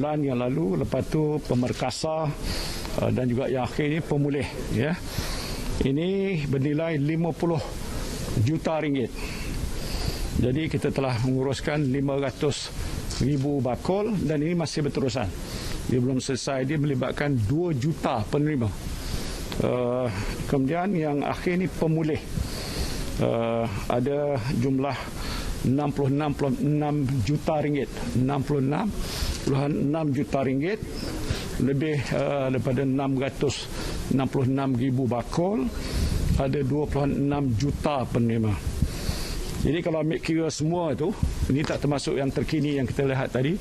bulan yang lalu, lepas tu pemerkasa dan juga yang akhir ini pemulih, ya. Ini bernilai 50 juta ringgit. Jadi kita telah menguruskan 500,000 bakul dan ini masih berterusan. Dia belum selesai, dia melibatkan 2 juta penerima. Kemudian yang akhir ini pemulih. Ada jumlah 66.6 juta ringgit. 66.6 juta ringgit, lebih daripada 666,000 bakul, ada 2.6 juta penerima. Jadi kalau ambil kira semua itu, ini tak termasuk yang terkini yang kita lihat tadi,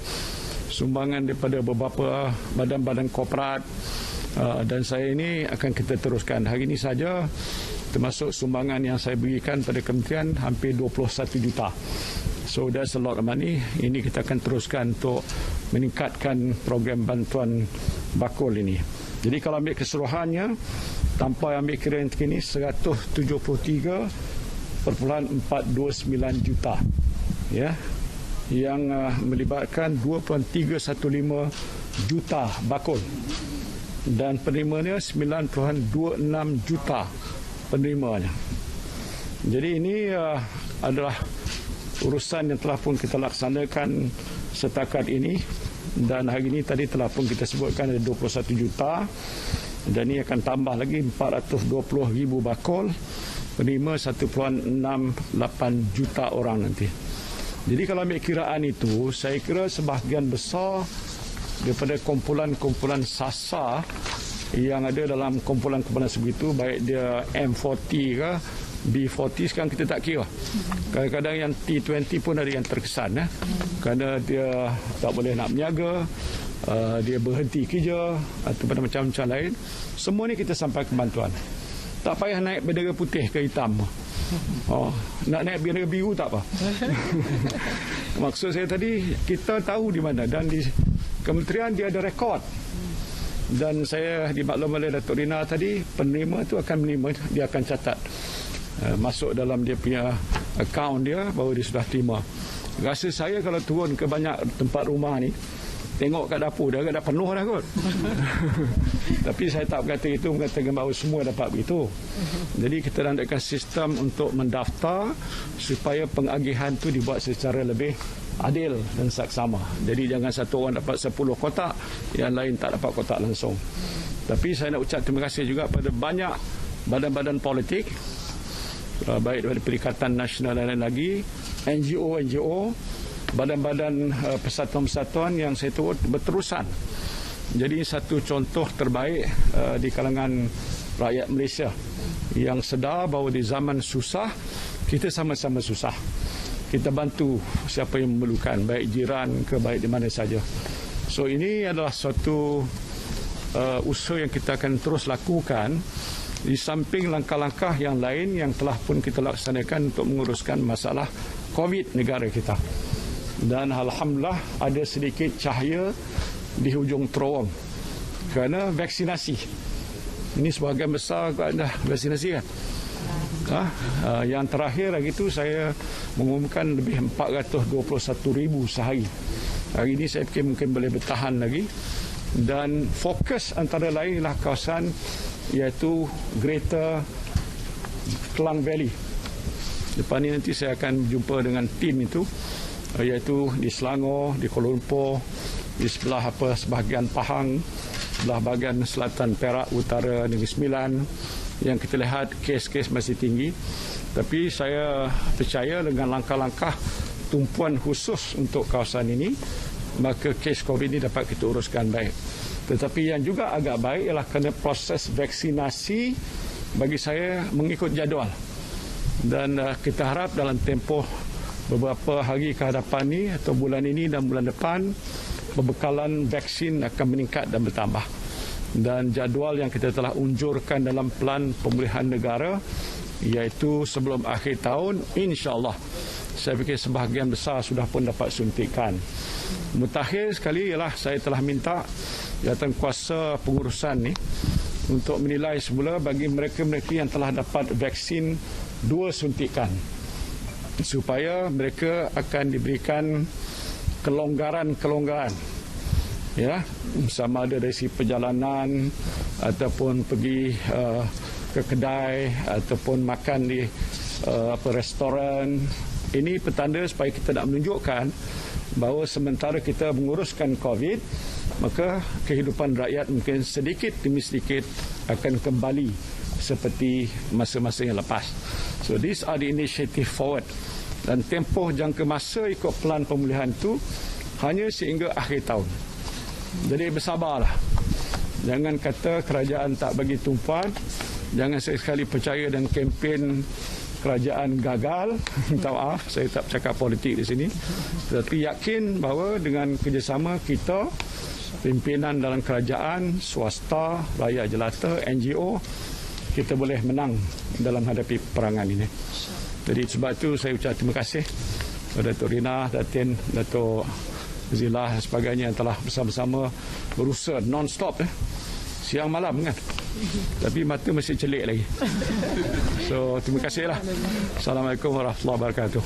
sumbangan daripada beberapa badan-badan korporat, dan saya ini akan kita teruskan. Hari ini saja termasuk sumbangan yang saya berikan pada kementerian hampir 21 juta. So that's a lot of money. Ini kita akan teruskan untuk meningkatkan program bantuan bakul ini. Jadi kalau ambil keseluruhannya, tanpa ambil kira yang terkini, 173.429 juta, ya, yang melibatkan 2.315 juta bakul dan penerimanya 9.26 juta penerimanya. Jadi ini adalah urusan yang telah pun kita laksanakan setakat ini, dan hari ini tadi telah pun kita sebutkan ada 21 juta dan ini akan tambah lagi 420,000 bakul, penerima 1.68 juta orang nanti. Jadi kalau ambil kiraan itu, saya kira sebahagian besar daripada kumpulan-kumpulan SASA yang ada dalam kumpulan-kumpulan sebegitu, baik dia M40 ke B40, sekarang kita tak kira. Kadang-kadang yang T20 pun ada yang terkesan, kerana dia tak boleh nak berniaga, dia berhenti kerja atau macam-macam lain. Semua ni kita sampai ke bantuan. Tak payah naik bendera putih ke hitam. Nak naik bendera biru tak apa. Maksud saya tadi, kita tahu di mana, dan di kementerian dia ada rekod. Dan saya dimaklum oleh Datuk Rina tadi, penerima itu akan menerima, dia akan catat masuk dalam dia punya akaun dia bahawa dia sudah terima. Rasa saya kalau turun ke banyak tempat rumah ni, tengok kat dapur dah penuh dah kot. Tapi saya tak berkata itu, mengatakan bahawa semua dapat begitu. Jadi kita adakan sistem untuk mendaftar supaya pengagihan tu dibuat secara lebih adil dan saksama. Jadi jangan satu orang dapat 10 kotak, yang lain tak dapat kotak langsung. Tapi saya nak ucap terima kasih juga pada banyak badan-badan politik, baik daripada Perikatan Nasional dan lain lagi, NGO, badan-badan persatuan-persatuan yang saya turut berterusan. Jadi satu contoh terbaik di kalangan rakyat Malaysia yang sedar bahawa di zaman susah, kita sama-sama susah. Kita bantu siapa yang memerlukan, baik jiran ke baik di mana saja. So ini adalah suatu usaha yang kita akan terus lakukan di samping langkah-langkah yang lain yang telah pun kita laksanakan untuk menguruskan masalah COVID negara kita. Dan alhamdulillah ada sedikit cahaya di hujung terowong kerana vaksinasi. Ini sebahagian besar dah vaksinasi kan. Yang terakhir hari itu saya mengumumkan lebih 421,000 sehari. Hari ini saya fikir mungkin boleh bertahan lagi. Dan fokus antara lain ialah kawasan iaitu Greater Klang Valley. Lepas ni nanti saya akan jumpa dengan tim itu, iaitu di Selangor, di Kuala Lumpur, di sebelah sebahagian Pahang, sebelah bahagian selatan Perak, utara Negeri Sembilan, yang kita lihat kes-kes masih tinggi. Tapi saya percaya dengan langkah-langkah tumpuan khusus untuk kawasan ini, maka kes COVID ini dapat kita uruskan baik. Tetapi yang juga agak baik ialah kerana proses vaksinasi bagi saya mengikut jadual. Dan kita harap dalam tempoh beberapa hari ke hadapan ini atau bulan ini dan bulan depan, pembekalan vaksin akan meningkat dan bertambah. Dan jadual yang kita telah unjurkan dalam Pelan Pemulihan Negara, iaitu sebelum akhir tahun, insya-Allah saya fikir sebahagian besar sudah pun dapat suntikan. Mutakhir sekali ialah saya telah minta jawatan kuasa pengurusan ni untuk menilai semula bagi mereka-mereka yang telah dapat vaksin 2 suntikan, supaya mereka akan diberikan kelonggaran-kelonggaran ya, sama ada dari segi perjalanan ataupun pergi ke kedai ataupun makan di restoran. Ini petanda supaya kita nak menunjukkan bahawa sementara kita menguruskan COVID, maka kehidupan rakyat mungkin sedikit demi sedikit akan kembali seperti masa-masa yang lepas. So these are the initiative forward. Dan tempoh jangka masa ikut pelan pemulihan itu hanya sehingga akhir tahun. Jadi bersabarlah. Jangan kata kerajaan tak bagi tumpuan. Jangan sekali percaya dengan kempen kerajaan gagal. Minta maaf, saya tak bercakap politik di sini. Tetapi yakin bahawa dengan kerjasama kita, pimpinan dalam kerajaan, swasta, rakyat jelata, NGO, kita boleh menang dalam hadapi perangan ini. Jadi sebab itu saya ucap terima kasih kepada Datuk Rina, Datin, Datuk Zilah dan sebagainya yang telah bersama-sama berusaha non-stop siang malam kan. Tapi mata masih celik lagi. So terima kasihlah. Assalamualaikum warahmatullahi wabarakatuh.